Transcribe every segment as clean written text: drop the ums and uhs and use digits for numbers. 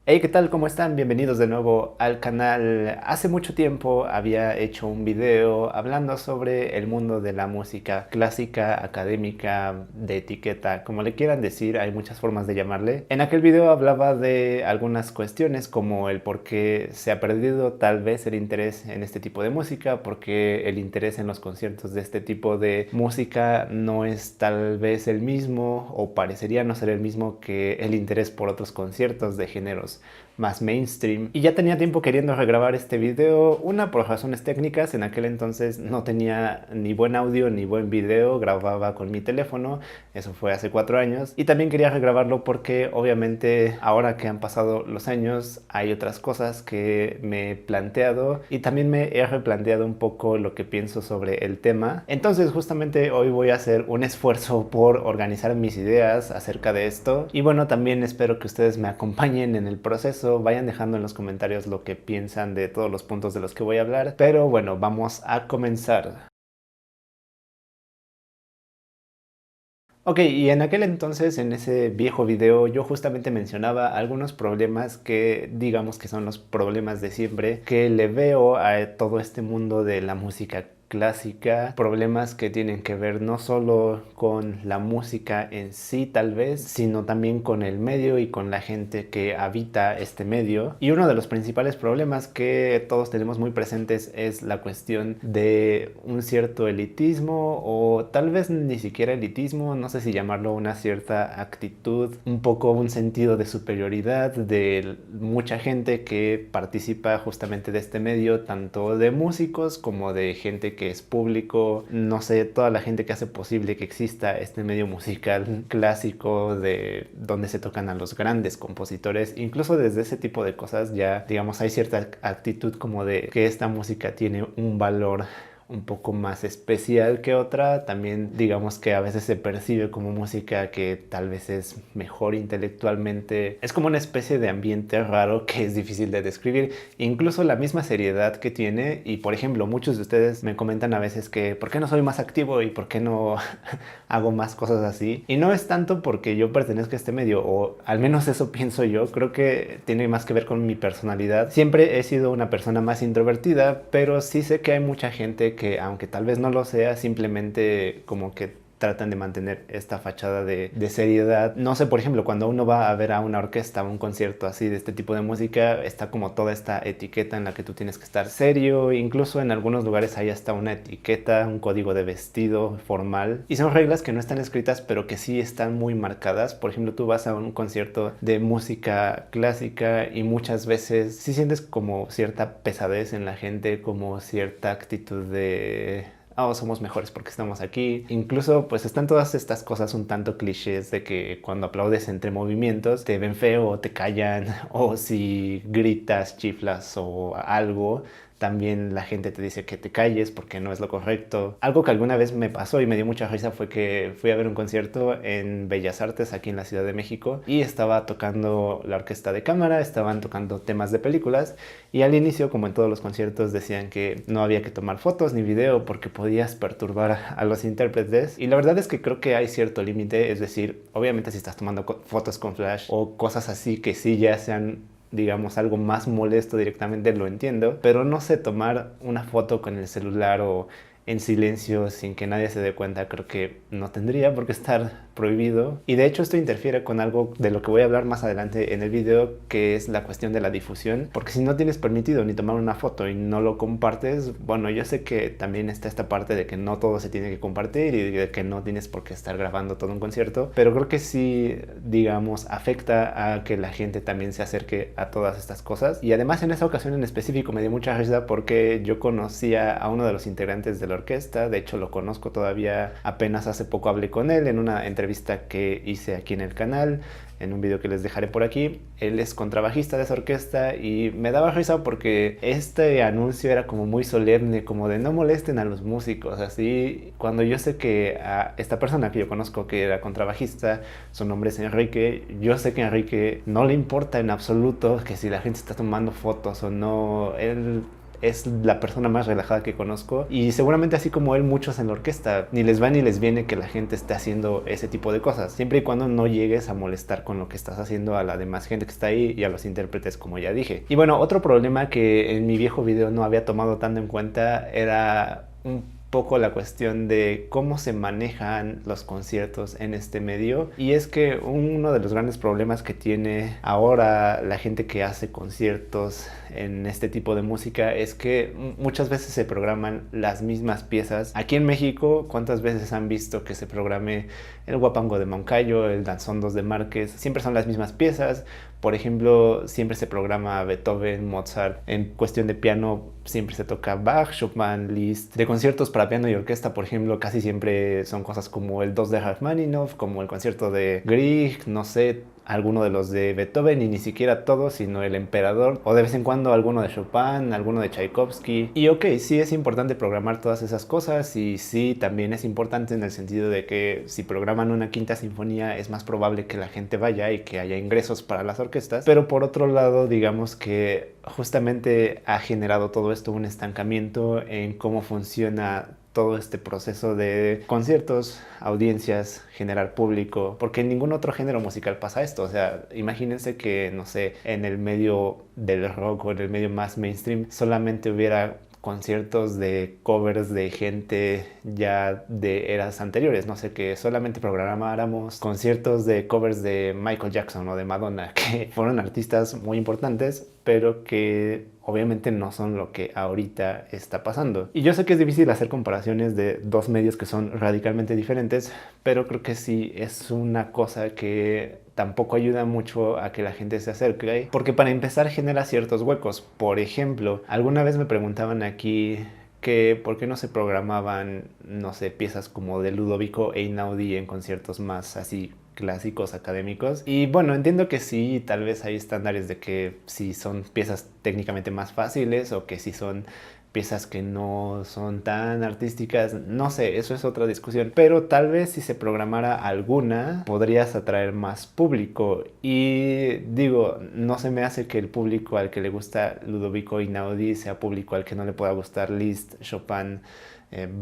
Hey, ¿qué tal? ¿Cómo están? Bienvenidos de nuevo al canal. Hace mucho tiempo había hecho un video hablando sobre el mundo de la música clásica, académica, de etiqueta, como le quieran decir, hay muchas formas de llamarle. En aquel video hablaba de algunas cuestiones como el por qué se ha perdido tal vez el interés en este tipo de música, porque el interés en los conciertos de este tipo de música no es tal vez el mismo o parecería no ser el mismo que el interés por otros conciertos de géneros más mainstream. Y ya tenía tiempo queriendo regrabar este video, una por razones técnicas. En aquel entonces no tenía ni buen audio ni buen video, grababa con mi teléfono, eso fue hace 4 años. Y también quería regrabarlo porque obviamente ahora que han pasado los años hay otras cosas que me he planteado y también me he replanteado un poco lo que pienso sobre el tema. Entonces justamente hoy voy a hacer un esfuerzo por organizar mis ideas acerca de esto y bueno, también espero que ustedes me acompañen en el proceso, vayan dejando en los comentarios lo que piensan de todos los puntos de los que voy a hablar, pero bueno, vamos a comenzar. Ok, y en aquel entonces, en ese viejo video, yo justamente mencionaba algunos problemas que digamos que son los problemas de siempre que le veo a todo este mundo de la música clásica, problemas que tienen que ver no solo con la música en sí tal vez, sino también con el medio y con la gente que habita este medio. Y uno de los principales problemas que todos tenemos muy presentes es la cuestión de un cierto elitismo o tal vez ni siquiera elitismo, no sé si llamarlo una cierta actitud, un poco un sentido de superioridad de mucha gente que participa justamente de este medio, tanto de músicos como de gente que es público, no sé, toda la gente que hace posible que exista este medio musical clásico de donde se tocan a los grandes compositores. Incluso desde ese tipo de cosas ya, digamos, hay cierta actitud como de que esta música tiene un valor un poco más especial que otra. También digamos que a veces se percibe como música que tal vez es mejor intelectualmente. Es como una especie de ambiente raro que es difícil de describir. Incluso la misma seriedad que tiene. Y por ejemplo, muchos de ustedes me comentan a veces que ¿por qué no soy más activo y por qué no hago más cosas así? Y no es tanto porque yo pertenezco a este medio, o al menos eso pienso yo. Creo que tiene más que ver con mi personalidad. Siempre he sido una persona más introvertida, pero sí sé que hay mucha gente que aunque tal vez no lo sea, simplemente como que tratan de mantener esta fachada de seriedad. No sé, por ejemplo, cuando uno va a ver a una orquesta, un concierto así de este tipo de música, está como toda esta etiqueta en la que tú tienes que estar serio. Incluso en algunos lugares hay hasta una etiqueta, un código de vestido formal. Y son reglas que no están escritas, pero que sí están muy marcadas. Por ejemplo, tú vas a un concierto de música clásica y muchas veces sí sientes como cierta pesadez en la gente, como cierta actitud de oh, somos mejores porque estamos aquí. Incluso pues están todas estas cosas un tanto clichés de que cuando aplaudes entre movimientos te ven feo o te callan o si gritas, chiflas o algo. También la gente te dice que te calles porque no es lo correcto. Algo que alguna vez me pasó y me dio mucha risa fue que fui a ver un concierto en Bellas Artes aquí en la Ciudad de México y estaba tocando la orquesta de cámara, estaban tocando temas de películas y al inicio, como en todos los conciertos, decían que no había que tomar fotos ni video porque podías perturbar a los intérpretes. Y la verdad es que creo que hay cierto límite, es decir, obviamente si estás tomando fotos con flash o cosas así que sí ya sean digamos algo más molesto directamente, lo entiendo, pero no sé, tomar una foto con el celular o en silencio sin que nadie se dé cuenta creo que no tendría por qué estar prohibido. Y de hecho esto interfiere con algo de lo que voy a hablar más adelante en el video, que es la cuestión de la difusión, porque si no tienes permitido ni tomar una foto y no lo compartes, bueno, yo sé que también está esta parte de que no todo se tiene que compartir y de que no tienes por qué estar grabando todo un concierto, pero creo que sí, digamos, afecta a que la gente también se acerque a todas estas cosas. Y además en esa ocasión en específico me dio mucha risa porque yo conocía a uno de los integrantes de la orquesta, de hecho lo conozco todavía, apenas hace poco hablé con él en una entrevista que hice aquí en el canal, en un video que les dejaré por aquí. Él es contrabajista de esa orquesta y me daba risa porque este anuncio era como muy solemne, como de no molesten a los músicos, así, cuando yo sé que a esta persona que yo conozco que era contrabajista, su nombre es Enrique, yo sé que a Enrique no le importa en absoluto que si la gente está tomando fotos o no, él es la persona más relajada que conozco y seguramente así como él muchos en la orquesta, ni les va ni les viene que la gente esté haciendo ese tipo de cosas, siempre y cuando no llegues a molestar con lo que estás haciendo a la demás gente que está ahí y a los intérpretes, como ya dije. Y bueno, otro problema que en mi viejo video no había tomado tanto en cuenta era un poco la cuestión de cómo se manejan los conciertos en este medio, y es que uno de los grandes problemas que tiene ahora la gente que hace conciertos en este tipo de música es que muchas veces se programan las mismas piezas. Aquí en México, ¿cuántas veces han visto que se programe el Guapango de Moncayo, el Danzondos de Márquez? Siempre son las mismas piezas. Por ejemplo, siempre se programa Beethoven, Mozart. En cuestión de piano siempre se toca Bach, Chopin, Liszt. De conciertos para piano y orquesta, por ejemplo, casi siempre son cosas como el 2 de Rachmaninoff, como el concierto de Grieg, no sé, alguno de los de Beethoven, y ni siquiera todos, sino el Emperador, o de vez en cuando alguno de Chopin, alguno de Tchaikovsky. Y ok, sí es importante programar todas esas cosas, y sí también es importante en el sentido de que si programan una quinta sinfonía es más probable que la gente vaya y que haya ingresos para las orquestas, pero por otro lado digamos que justamente ha generado todo esto un estancamiento en cómo funciona todo este proceso de conciertos, audiencias, generar público, porque en ningún otro género musical pasa esto. O sea, imagínense que, no sé, en el medio del rock o en el medio más mainstream solamente hubiera conciertos de covers de gente ya de eras anteriores, no sé, que solamente programáramos conciertos de covers de Michael Jackson o de Madonna, que fueron artistas muy importantes, pero que obviamente no son lo que ahorita está pasando. Y yo sé que es difícil hacer comparaciones de dos medios que son radicalmente diferentes, pero creo que sí es una cosa que tampoco ayuda mucho a que la gente se acerque, porque para empezar genera ciertos huecos. Por ejemplo, alguna vez me preguntaban aquí que por qué no se programaban, no sé, piezas como de Ludovico Einaudi en conciertos más así clásicos, académicos. Y bueno, entiendo que sí, tal vez hay estándares de que si son piezas técnicamente más fáciles o que si son piezas que no son tan artísticas, no sé, eso es otra discusión, pero tal vez si se programara alguna podrías atraer más público. Y digo, no se me hace que el público al que le gusta Ludovico Einaudi sea público al que no le pueda gustar Liszt, Chopin,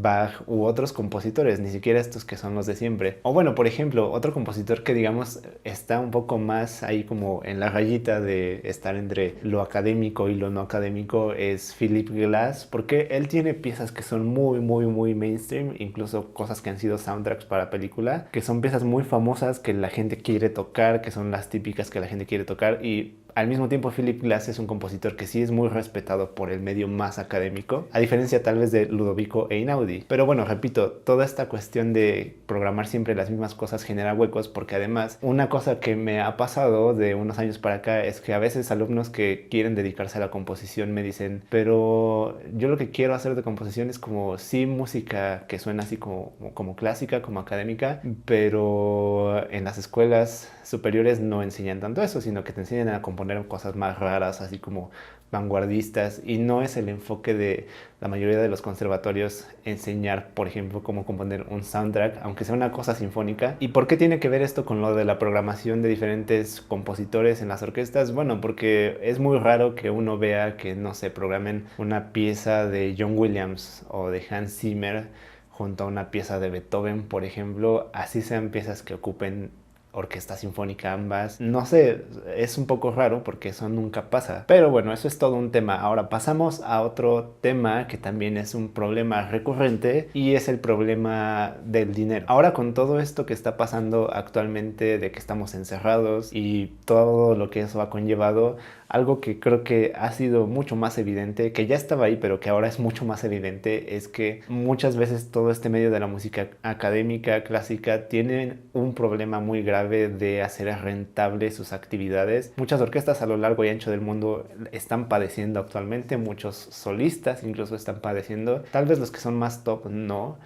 Bach u otros compositores, ni siquiera estos que son los de siempre. O bueno, por ejemplo, otro compositor que digamos está un poco más ahí como en la rayita de estar entre lo académico y lo no académico es Philip Glass, porque él tiene piezas que son muy mainstream, incluso cosas que han sido soundtracks para película, que son piezas muy famosas que la gente quiere tocar, que son las típicas que la gente quiere tocar. Y al mismo tiempo Philip Glass es un compositor que sí es muy respetado por el medio más académico, a diferencia tal vez de Ludovico Einaudi. Pero bueno, repito, toda esta cuestión de programar siempre las mismas cosas genera huecos, porque además una cosa que me ha pasado de unos años para acá es que a veces alumnos que quieren dedicarse a la composición me dicen, pero yo lo que quiero hacer de composición es como sí música que suena así como clásica, como académica, pero en las escuelas superiores no enseñan tanto eso, sino que te enseñan a componer cosas más raras, así como vanguardistas, y no es el enfoque de la mayoría de los conservatorios enseñar, por ejemplo, cómo componer un soundtrack, aunque sea una cosa sinfónica. ¿Y por qué tiene que ver esto con lo de la programación de diferentes compositores en las orquestas? Bueno, porque es muy raro que uno vea que, no sé, programen una pieza de John Williams o de Hans Zimmer junto a una pieza de Beethoven, por ejemplo, así sean piezas que ocupen orquesta sinfónica ambas. No sé, es un poco raro porque eso nunca pasa. Pero bueno, eso es todo un tema. Ahora pasamos a otro tema que también es un problema recurrente, y es el problema del dinero. Ahora, con todo esto que está pasando actualmente, de que estamos encerrados y todo lo que eso ha conllevado, algo que creo que ha sido mucho más evidente, que ya estaba ahí, pero que ahora es mucho más evidente, es que muchas veces todo este medio de la música académica, clásica, tienen un problema muy grave de hacer rentable sus actividades. Muchas orquestas a lo largo y ancho del mundo están padeciendo actualmente, muchos solistas incluso están padeciendo. Tal vez los que son más top no,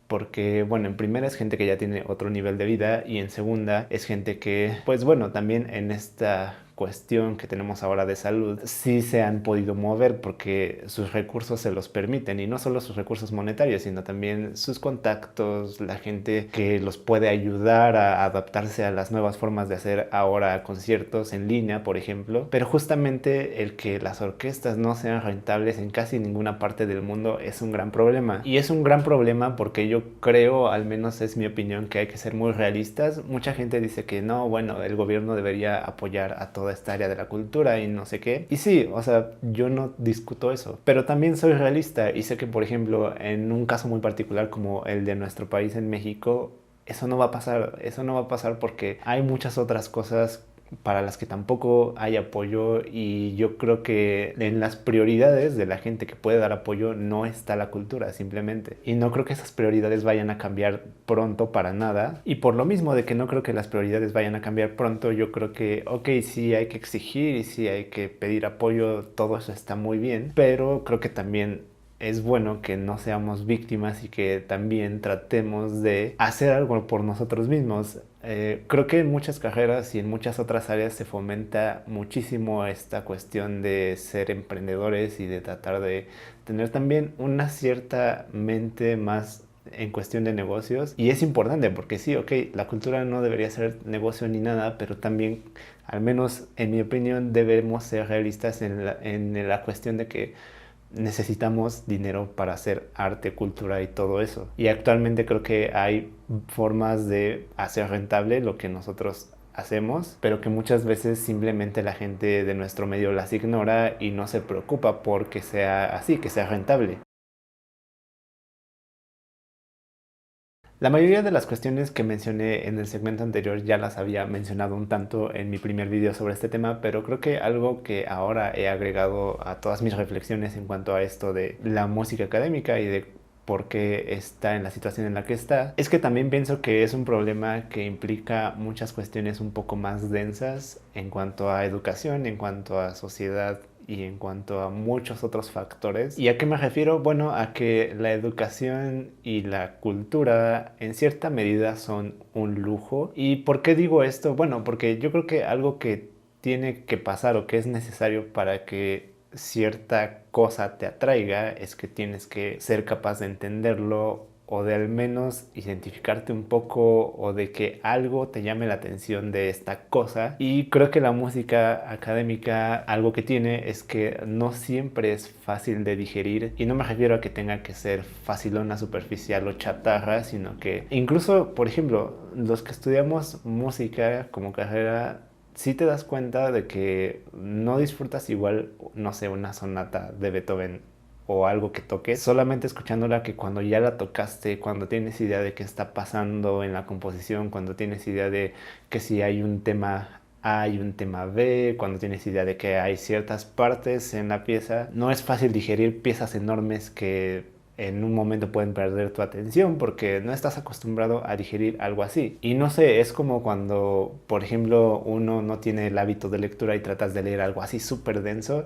porque bueno, en primera es gente que ya tiene otro nivel de vida, y en segunda es gente que, pues bueno, también en esta cuestión que tenemos ahora de salud sí se han podido mover porque sus recursos se los permiten, y no solo sus recursos monetarios, sino también sus contactos, la gente que los puede ayudar a adaptarse a las nuevas formas de hacer ahora conciertos en línea, por ejemplo. Pero justamente el que las orquestas no sean rentables en casi ninguna parte del mundo es un gran problema, y es un gran problema porque yo creo, al menos es mi opinión, que hay que ser muy realistas. Mucha gente dice que no, bueno, el gobierno debería apoyar a toda esta área de la cultura y no sé qué. Y sí, o sea, yo no discuto eso, pero también soy realista y sé que, por ejemplo, en un caso muy particular como el de nuestro país en México, eso no va a pasar. Eso no va a pasar porque hay muchas otras cosas para las que tampoco hay apoyo, y yo creo que en las prioridades de la gente que puede dar apoyo no está la cultura, simplemente. Y no creo que esas prioridades vayan a cambiar pronto para nada. Y por lo mismo de que no creo que las prioridades vayan a cambiar pronto, yo creo que, ok, sí hay que exigir y sí hay que pedir apoyo, todo eso está muy bien, pero creo que también es bueno que no seamos víctimas y que también tratemos de hacer algo por nosotros mismos. Creo que en muchas carreras y en muchas otras áreas se fomenta muchísimo esta cuestión de ser emprendedores y de tratar de tener también una cierta mente más en cuestión de negocios. Y es importante porque sí, ok, la cultura no debería ser negocio ni nada, pero también, al menos en mi opinión, debemos ser realistas en la cuestión de que necesitamos dinero para hacer arte, cultura y todo eso. Y actualmente creo que hay formas de hacer rentable lo que nosotros hacemos, pero que muchas veces simplemente la gente de nuestro medio las ignora y no se preocupa porque sea así, que sea rentable. La mayoría de las cuestiones que mencioné en el segmento anterior ya las había mencionado un tanto en mi primer video sobre este tema, pero creo que algo que ahora he agregado a todas mis reflexiones en cuanto a esto de la música académica y de por qué está en la situación en la que está, es que también pienso que es un problema que implica muchas cuestiones un poco más densas en cuanto a educación, en cuanto a sociedad y en cuanto a muchos otros factores. ¿Y a qué me refiero? Bueno, a que la educación y la cultura en cierta medida son un lujo. ¿Y por qué digo esto? Bueno, porque yo creo que algo que tiene que pasar o que es necesario para que cierta cosa te atraiga es que tienes que ser capaz de entenderlo, o de al menos identificarte un poco, o de que algo te llame la atención de esta cosa. Y creo que la música académica algo que tiene es que no siempre es fácil de digerir, y no me refiero a que tenga que ser facilona, superficial o chatarra, sino que incluso, por ejemplo, los que estudiamos música como carrera, sí te das cuenta de que no disfrutas igual, no sé, una sonata de Beethoven o algo que toques solamente escuchándola, que cuando ya la tocaste, cuando tienes idea de qué está pasando en la composición, cuando tienes idea de que si hay un tema A y un tema B, cuando tienes idea de que hay ciertas partes en la pieza. No es fácil digerir piezas enormes que en un momento pueden perder tu atención porque no estás acostumbrado a digerir algo así. Y no sé, es como cuando, por ejemplo, uno no tiene el hábito de lectura y tratas de leer algo así súper denso.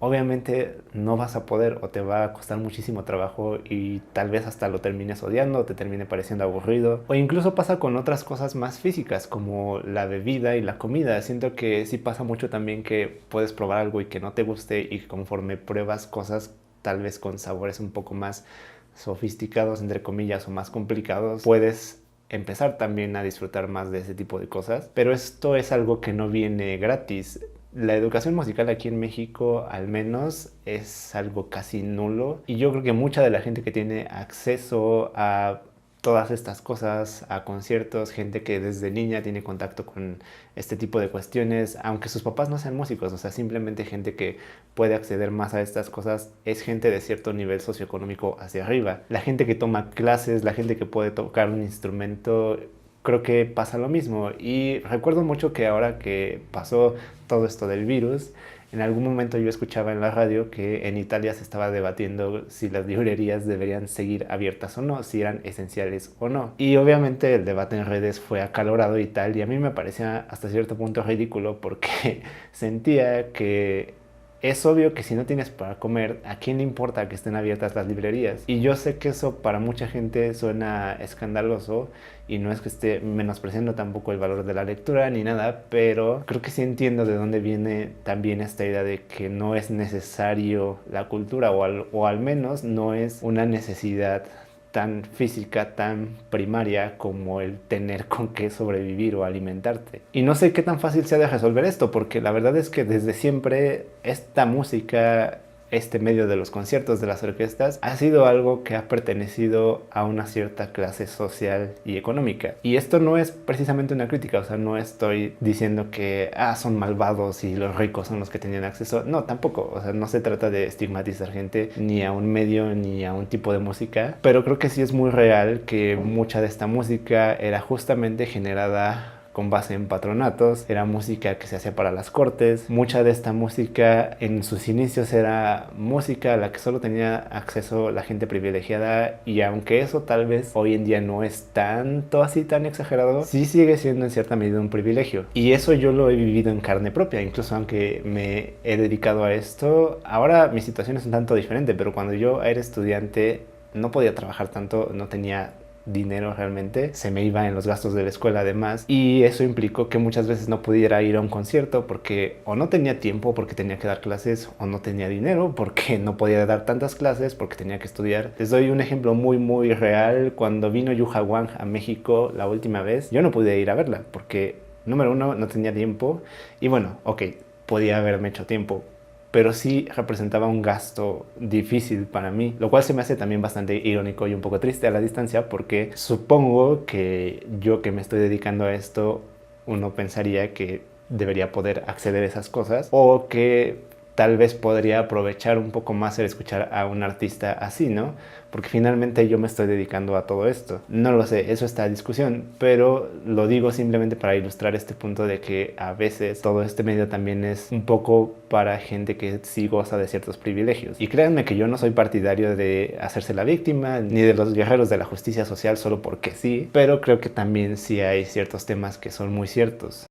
Obviamente no vas a poder, o te va a costar muchísimo trabajo, y tal vez hasta lo termines odiando, te termine pareciendo aburrido. O incluso pasa con otras cosas más físicas como la bebida y la comida. Siento que sí pasa mucho también que puedes probar algo y que no te guste, y conforme pruebas cosas tal vez con sabores un poco más sofisticados, entre comillas, o más complicados, puedes empezar también a disfrutar más de ese tipo de cosas. Pero esto es algo que no viene gratis. La educación musical aquí en México, al menos, es algo casi nulo, y yo creo que mucha de la gente que tiene acceso a todas estas cosas, a conciertos, gente que desde niña tiene contacto con este tipo de cuestiones, aunque sus papás no sean músicos, o sea, simplemente gente que puede acceder más a estas cosas, es gente de cierto nivel socioeconómico hacia arriba. La gente que toma clases, la gente que puede tocar un instrumento, creo que pasa lo mismo. Y recuerdo mucho que ahora que pasó todo esto del virus, en algún momento yo escuchaba en la radio que en Italia se estaba debatiendo si las librerías deberían seguir abiertas o no, si eran esenciales o no. Y obviamente el debate en redes fue acalorado y tal, y a mí me parecía hasta cierto punto ridículo porque sentía que es obvio que si no tienes para comer, ¿a quién le importa que estén abiertas las librerías? Y yo sé que eso para mucha gente suena escandaloso y no es que esté menospreciando tampoco el valor de la lectura ni nada, pero creo que sí entiendo de dónde viene también esta idea de que no es necesario la cultura o al menos no es una necesidad tan física, tan primaria como el tener con qué sobrevivir o alimentarte. Y no sé qué tan fácil sea de resolver esto, porque la verdad es que desde siempre esta música, este medio de los conciertos, de las orquestas, ha sido algo que ha pertenecido a una cierta clase social y económica. Y esto no es precisamente una crítica, o sea, no estoy diciendo que son malvados y los ricos son los que tenían acceso. No, tampoco, o sea, no se trata de estigmatizar gente ni a un medio ni a un tipo de música, pero creo que sí es muy real que mucha de esta música era justamente generada con base en patronatos, era música que se hacía para las cortes. Mucha de esta música en sus inicios era música a la que solo tenía acceso la gente privilegiada, y aunque eso tal vez hoy en día no es tanto así tan exagerado, sí sigue siendo en cierta medida un privilegio. Y eso yo lo he vivido en carne propia, incluso aunque me he dedicado a esto. Ahora mi situación es un tanto diferente, pero cuando yo era estudiante no podía trabajar tanto, no tenía dinero realmente, se me iba en los gastos de la escuela además, y eso implicó que muchas veces no pudiera ir a un concierto porque o no tenía tiempo porque tenía que dar clases, o no tenía dinero porque no podía dar tantas clases porque tenía que estudiar. Les doy un ejemplo muy real. Cuando vino Yuja Wang a México la última vez, yo no pude ir a verla porque, número uno, no tenía tiempo, y bueno, ok, podía haberme hecho tiempo, pero sí representaba un gasto difícil para mí, lo cual se me hace también bastante irónico y un poco triste a la distancia, porque supongo que yo, que me estoy dedicando a esto, uno pensaría que debería poder acceder a esas cosas, o que tal vez podría aprovechar un poco más el escuchar a un artista así, ¿no? Porque finalmente yo me estoy dedicando a todo esto. No lo sé, eso está a discusión, pero lo digo simplemente para ilustrar este punto de que a veces todo este medio también es un poco para gente que sí goza de ciertos privilegios. Y créanme que yo no soy partidario de hacerse la víctima, ni de los guerreros de la justicia social solo porque sí, pero creo que también sí hay ciertos temas que son muy ciertos.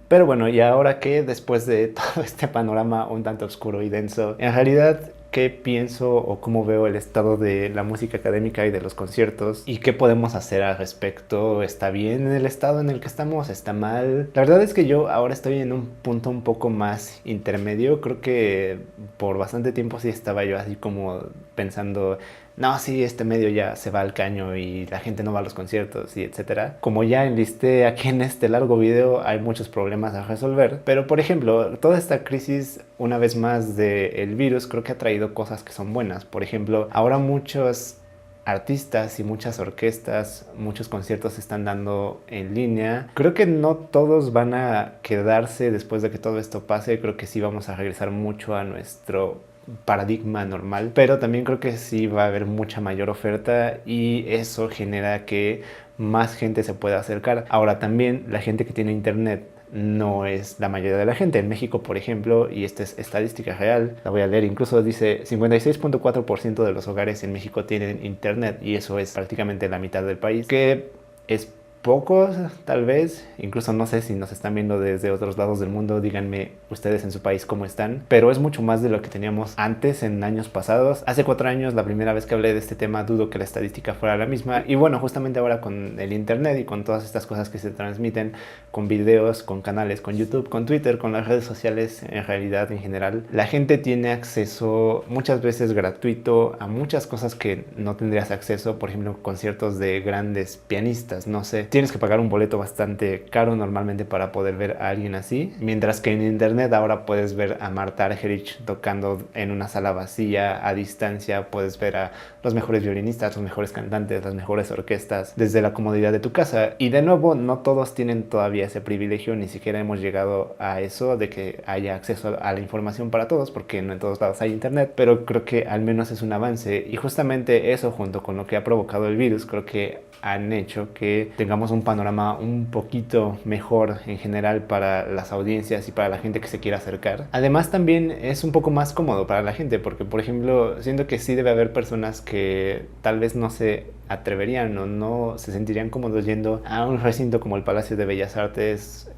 Pero bueno, y ahora que después de todo este panorama un tanto oscuro y denso, en realidad, ¿qué pienso o cómo veo el estado de la música académica y de los conciertos? ¿Y qué podemos hacer al respecto? ¿Está bien el estado en el que estamos? ¿Está mal? La verdad es que yo ahora estoy en un punto un poco más intermedio. Creo que por bastante tiempo sí estaba yo así como pensando, no, sí, este medio ya se va al caño y la gente no va a los conciertos y etcétera. Como ya enlisté aquí en este largo video, hay muchos problemas a resolver. Pero por ejemplo, toda esta crisis, una vez más, del virus, creo que ha traído cosas que son buenas. Por ejemplo, ahora muchos artistas y muchas orquestas, muchos conciertos se están dando en línea. Creo que no todos van a quedarse después de que todo esto pase. Creo que sí vamos a regresar mucho a nuestro paradigma normal, pero también creo que sí va a haber mucha mayor oferta, y eso genera que más gente se pueda acercar. Ahora también la gente que tiene internet no es la mayoría de la gente. En México, por ejemplo, y esta es estadística real, la voy a leer, incluso dice 56.4% de los hogares en México tienen internet, y eso es prácticamente la mitad del país, que es pocos, tal vez, incluso no sé si nos están viendo desde otros lados del mundo, díganme ustedes en su país cómo están, pero es mucho más de lo que teníamos antes, en años pasados. Hace 4 años, la primera vez que hablé de este tema, dudo que la estadística fuera la misma, y bueno, justamente ahora con el internet y con todas estas cosas que se transmiten, con videos, con canales, con YouTube, con Twitter, con las redes sociales, en realidad en general, la gente tiene acceso muchas veces gratuito a muchas cosas que no tendrías acceso. Por ejemplo, conciertos de grandes pianistas, no sé, tienes que pagar un boleto bastante caro normalmente para poder ver a alguien así, mientras que en internet ahora puedes ver a Marta Argerich tocando en una sala vacía, a distancia. Puedes ver a los mejores violinistas, los mejores cantantes, las mejores orquestas desde la comodidad de tu casa. Y de nuevo, no todos tienen todavía ese privilegio, ni siquiera hemos llegado a eso de que haya acceso a la información para todos, porque no en todos lados hay internet, pero creo que al menos es un avance. Y justamente eso, junto con lo que ha provocado el virus, creo que han hecho que tengamos un panorama un poquito mejor en general para las audiencias y para la gente que se quiera acercar. Además, también es un poco más cómodo para la gente, porque por ejemplo, siento que sí debe haber personas que tal vez no se atreverían o no se sentirían cómodos yendo a un recinto como el Palacio de Bellas Artes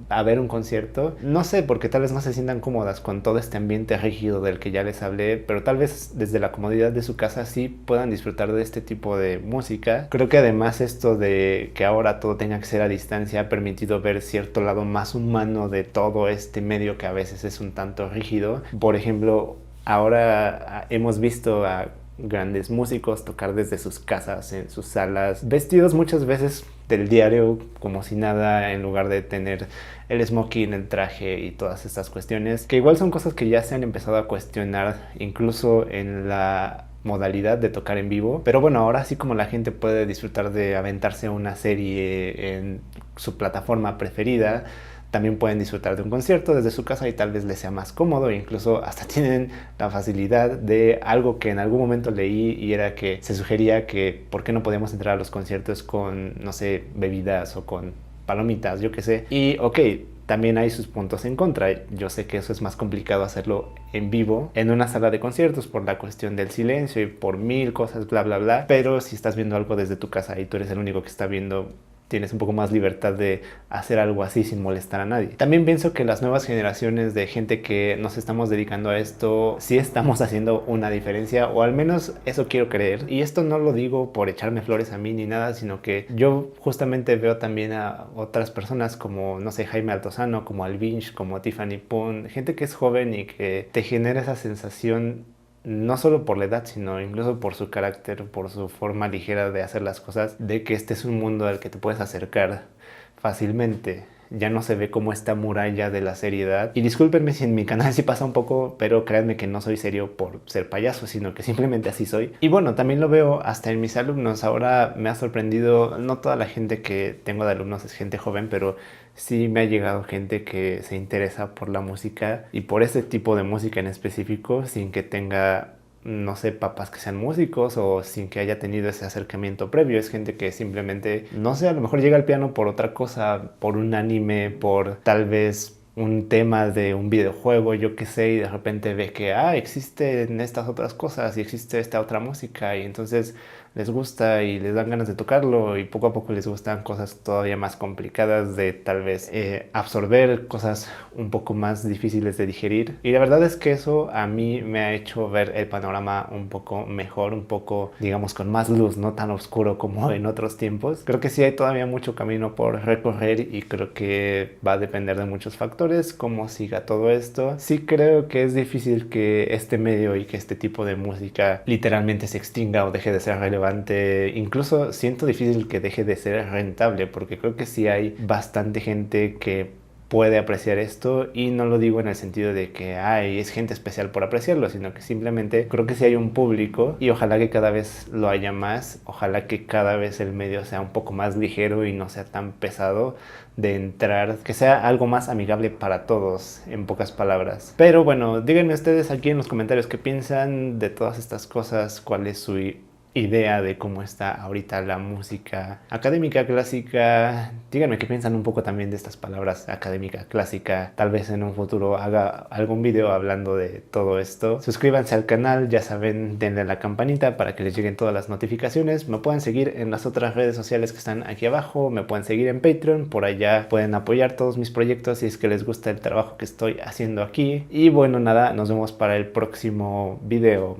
a ver un concierto. No sé, porque tal vez no se sientan cómodas con todo este ambiente rígido del que ya les hablé, pero tal vez desde la comodidad de su casa sí puedan disfrutar de este tipo de música. Creo que además esto de que ahora todo tenga que ser a distancia ha permitido ver cierto lado más humano de todo este medio que a veces es un tanto rígido. Por ejemplo, ahora hemos visto a grandes músicos tocar desde sus casas, en sus salas, vestidos muchas veces del diario como si nada, en lugar de tener el smoking, el traje y todas estas cuestiones, que igual son cosas que ya se han empezado a cuestionar incluso en la modalidad de tocar en vivo. Pero bueno, ahora sí, como la gente puede disfrutar de aventarse una serie en su plataforma preferida, también pueden disfrutar de un concierto desde su casa y tal vez les sea más cómodo. Incluso hasta tienen la facilidad de algo que en algún momento leí, y era que se sugería que por qué no podíamos entrar a los conciertos con, no sé, bebidas o con palomitas, yo qué sé. Y ok, también hay sus puntos en contra. Yo sé que eso es más complicado hacerlo en vivo en una sala de conciertos por la cuestión del silencio y por mil cosas, bla, bla, bla. Pero si estás viendo algo desde tu casa y tú eres el único que está viendo, tienes un poco más libertad de hacer algo así sin molestar a nadie. También pienso que las nuevas generaciones de gente que nos estamos dedicando a esto, sí estamos haciendo una diferencia, o al menos eso quiero creer. Y esto no lo digo por echarme flores a mí ni nada, sino que yo justamente veo también a otras personas como, no sé, Jaime Altozano, como Alvinch, como Tiffany Poon, gente que es joven y que te genera esa sensación, no solo por la edad, sino incluso por su carácter, por su forma ligera de hacer las cosas, de que este es un mundo al que te puedes acercar fácilmente. Ya no se ve como esta muralla de la seriedad. Y discúlpenme si en mi canal sí pasa un poco, pero créanme que no soy serio por ser payaso, sino que simplemente así soy. Y bueno, también lo veo hasta en mis alumnos. Ahora me ha sorprendido, no toda la gente que tengo de alumnos es gente joven, pero sí me ha llegado gente que se interesa por la música y por ese tipo de música en específico, sin que tenga, no sé, papás que sean músicos o sin que haya tenido ese acercamiento previo. Es gente que simplemente, no sé, a lo mejor llega al piano por otra cosa, por un anime, por tal vez un tema de un videojuego, yo qué sé, y de repente ve que existen estas otras cosas y existe esta otra música, y entonces les gusta y les dan ganas de tocarlo, y poco a poco les gustan cosas todavía más complicadas de tal vez absorber, cosas un poco más difíciles de digerir. Y la verdad es que eso a mí me ha hecho ver el panorama un poco mejor, un poco, digamos, con más luz, no tan oscuro como en otros tiempos. Creo que sí hay todavía mucho camino por recorrer y creo que va a depender de muchos factores cómo siga todo esto. Sí creo que es difícil que este medio y que este tipo de música literalmente se extinga o deje de ser relevante. Incluso siento difícil que deje de ser rentable, porque creo que sí hay bastante gente que puede apreciar esto, y no lo digo en el sentido de que es gente especial por apreciarlo, sino que simplemente creo que sí hay un público, y ojalá que cada vez lo haya más. Ojalá que cada vez el medio sea un poco más ligero y no sea tan pesado de entrar, que sea algo más amigable para todos, en pocas palabras. Pero bueno, díganme ustedes aquí en los comentarios qué piensan de todas estas cosas, cuál es su idea de cómo está ahorita la música académica clásica. Díganme qué piensan un poco también de estas palabras, académica, clásica. Tal vez en un futuro haga algún video hablando de todo esto. Suscríbanse al canal, ya saben, denle a la campanita para que les lleguen todas las notificaciones. Me pueden seguir en las otras redes sociales que están aquí abajo. Me pueden seguir en Patreon, por allá pueden apoyar todos mis proyectos si es que les gusta el trabajo que estoy haciendo aquí. Y bueno, nada, nos vemos para el próximo video.